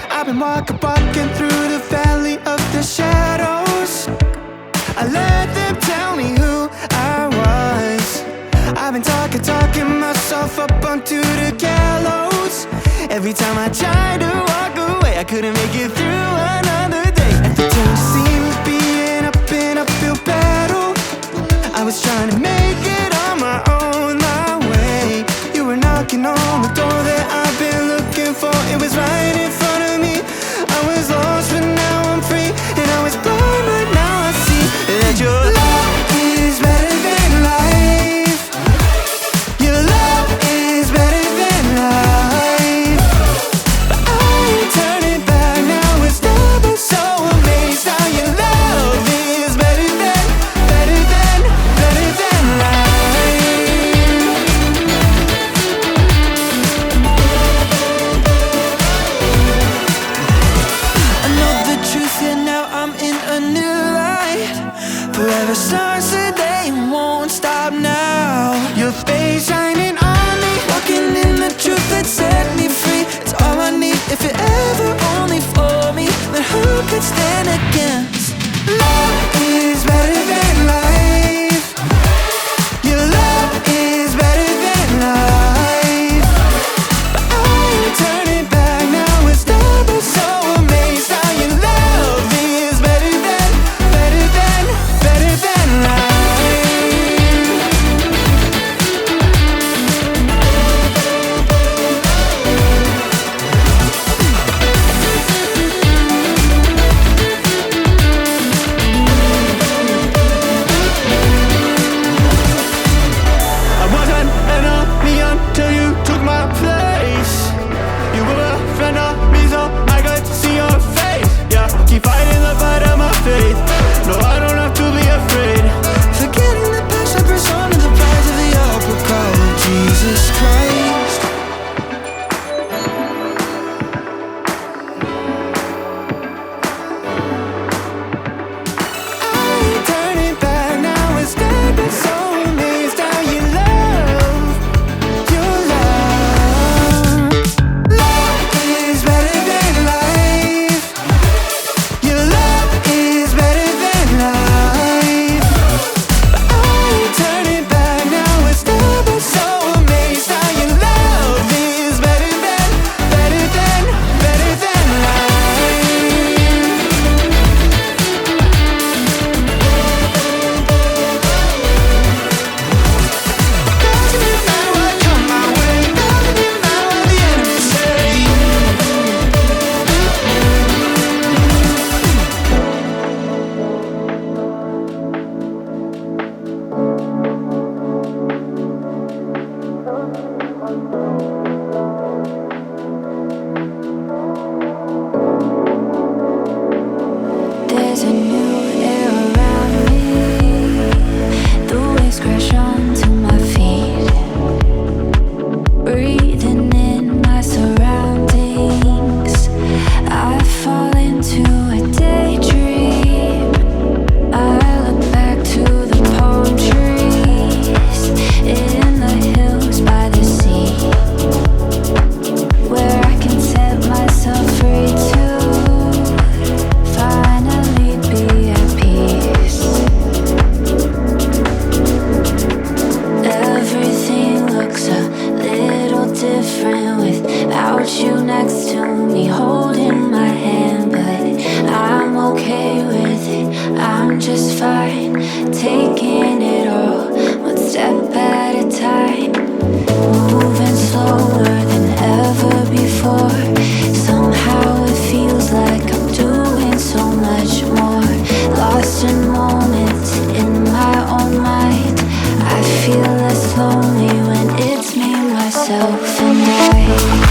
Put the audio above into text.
I've been walking through the valley of the shadows. I let them tell me who I was. I've been talking myself up onto the gallows. Every time I tried to walk away, I couldn't make it through another day. Everything seemed to be an uphill battle. I was trying to make it on my own, my way. You were knocking on the door that I've been looking for. It was right in front of me. I was lost, but now I'm free. And I was blind, but now I see that your love is better than life. Your love is better than life. But I ain't turning back now. It's never so amazed how your love is better than life. I know the truth and now I'm in a new light. Forever starts today and won't stop now. Your face shining on me, walking in the truth that set me free. It's all I need. If it ever only for me, then who could stand against? Love is better than life. Your love is better than life. But I ain't turning back now. It's never so amazed how your love is better than life. myself and I